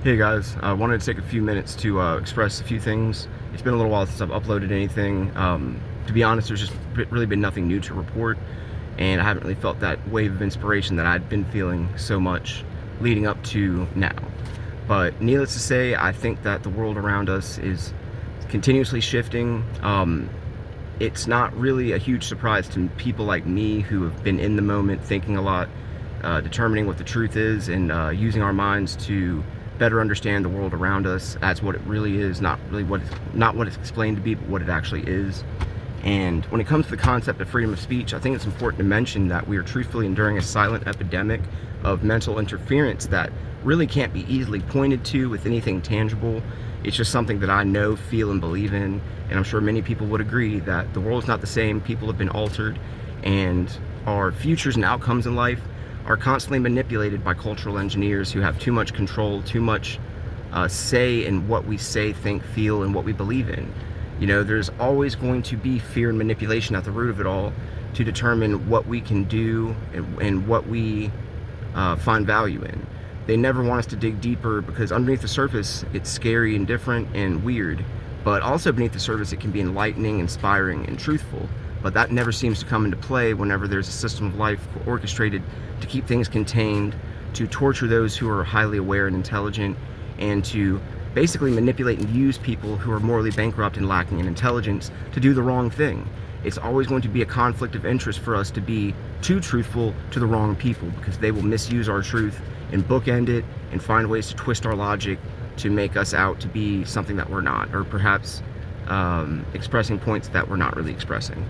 Hey guys, I wanted to take a few minutes to express a few things. It's been a little while since I've uploaded anything. To be honest, there's just really been nothing new to report, and I haven't really felt that wave of inspiration that I'd been feeling so much leading up to now. But needless to say, I think that the world around us is continuously shifting. It's not really a huge surprise to people like me who have been in the moment, thinking a lot, determining what the truth is, and using our minds to better understand the world around us as what it really is, not what it's explained to be, but what it actually is. And when it comes to the concept of freedom of speech, I think it's important to mention that we are truthfully enduring a silent epidemic of mental interference that really can't be easily pointed to with anything tangible. It's just something that I know, feel, and believe in, and I'm sure many people would agree that the world is not the same. People have been altered, and our futures and outcomes in life are constantly manipulated by cultural engineers who have too much control, too much say in what we say, think, feel, and what we believe in. You know, there's always going to be fear and manipulation at the root of it all to determine what we can do and what we find value in. They never want us to dig deeper because underneath the surface, it's scary and different and weird. But also beneath the surface, it can be enlightening, inspiring, and truthful. But that never seems to come into play whenever there's a system of life orchestrated to keep things contained, to torture those who are highly aware and intelligent, and to basically manipulate and use people who are morally bankrupt and lacking in intelligence to do the wrong thing. It's always going to be a conflict of interest for us to be too truthful to the wrong people, because they will misuse our truth and bookend it and find ways to twist our logic to make us out to be something that we're not, or perhaps expressing points that we're not really expressing.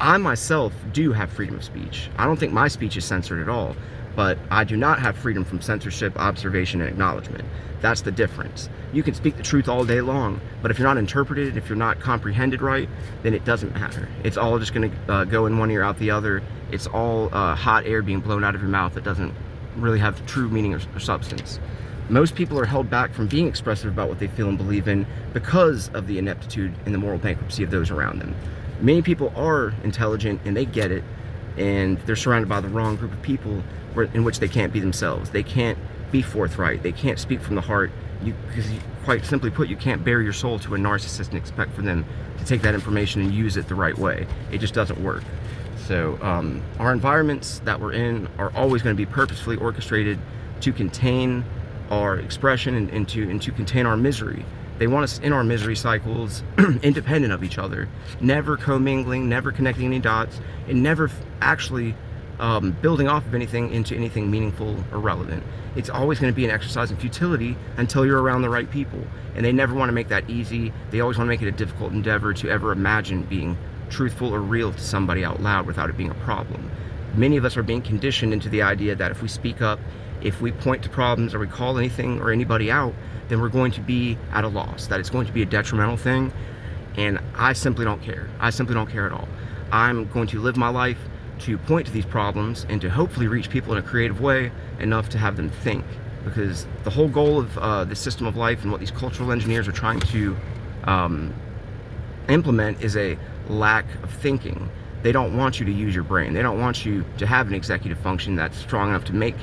I myself do have freedom of speech. I don't think my speech is censored at all, but I do not have freedom from censorship, observation, and acknowledgement. That's the difference. You can speak the truth all day long, but if you're not interpreted, if you're not comprehended right, then it doesn't matter. It's all just going to go in one ear out the other. It's all hot air being blown out of your mouth that doesn't really have true meaning or substance. Most people are held back from being expressive about what they feel and believe in because of the ineptitude and the moral bankruptcy of those around them. Many people are intelligent and they get it, and they're surrounded by the wrong group of people in which they can't be themselves. They can't be forthright. They can't speak from the heart. Because quite simply put, you can't bare your soul to a narcissist and expect for them to take that information and use it the right way. It just doesn't work. So our environments that we're in are always going to be purposefully orchestrated to contain our expression and to contain our misery. They want us in our misery cycles, independent of each other, never commingling, never connecting any dots, and never actually building off of anything into anything meaningful or relevant. It's always going to be an exercise in futility until you're around the right people. And they never want to make that easy. They always want to make it a difficult endeavor to ever imagine being truthful or real to somebody out loud without it being a problem. Many of us are being conditioned into the idea that if we speak up, if we point to problems or we call anything or anybody out, then we're going to be at a loss, that it's going to be a detrimental thing. And I simply don't care. I simply don't care at all. I'm going to live my life to point to these problems and to hopefully reach people in a creative way enough to have them think. Because the whole goal of the system of life and what these cultural engineers are trying to implement is a lack of thinking. They don't want you to use your brain. They don't want you to have an executive function that's strong enough to make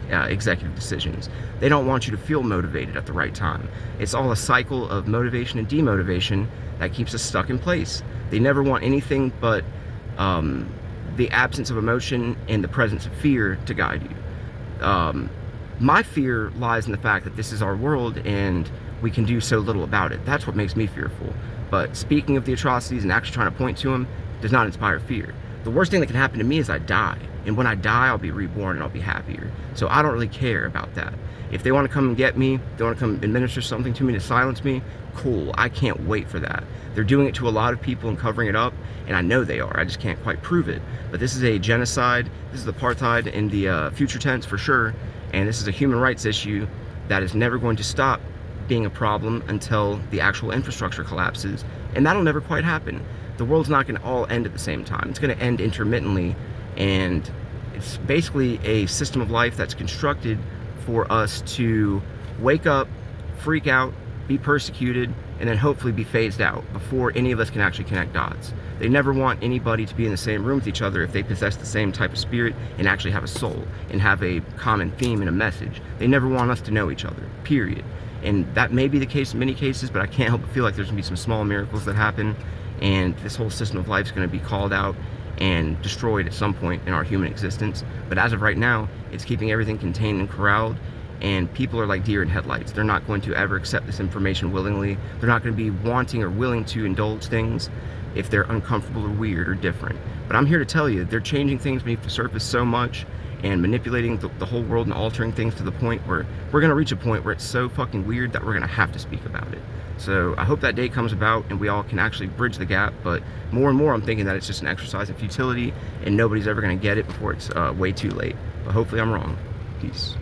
executive decisions. They don't want you to feel motivated at the right time. It's all a cycle of motivation and demotivation that keeps us stuck in place. They never want anything but the absence of emotion and the presence of fear to guide you. My fear lies in the fact that this is our world and we can do so little about it. That's what makes me fearful. But speaking of the atrocities and actually trying to point to them does not inspire fear. The worst thing that can happen to me is I die. And when I die, I'll be reborn and I'll be happier. So I don't really care about that. If they want to come and get me, they want to come administer something to me to silence me, cool. I can't wait for that. They're doing it to a lot of people and covering it up, and I know they are. I just can't quite prove it. But this is a genocide. This is apartheid in the future tense for sure. And this is a human rights issue that is never going to stop being a problem until the actual infrastructure collapses. And that'll never quite happen. The world's not going to all end at the same time. It's going to end intermittently. And it's basically a system of life that's constructed for us to wake up, freak out, be persecuted, and then hopefully be phased out before any of us can actually connect dots. They never want anybody to be in the same room with each other if they possess the same type of spirit and actually have a soul and have a common theme and a message. They never want us to know each other, period. And that may be the case in many cases, but I can't help but feel like there's gonna be some small miracles that happen, and this whole system of life is gonna be called out and destroyed at some point in our human existence. But as of right now, it's keeping everything contained and corralled, and people are like deer in headlights. They're not going to ever accept this information willingly. They're not going to be wanting or willing to indulge things if they're uncomfortable or weird or different. But I'm here to tell you, they're changing things beneath the surface so much and manipulating the whole world and altering things to the point where we're going to reach a point where it's so fucking weird that we're going to have to speak about it. So I hope that day comes about and we all can actually bridge the gap, but more and more I'm thinking that it's just an exercise in futility and nobody's ever going to get it before it's way too late. But hopefully I'm wrong. Peace.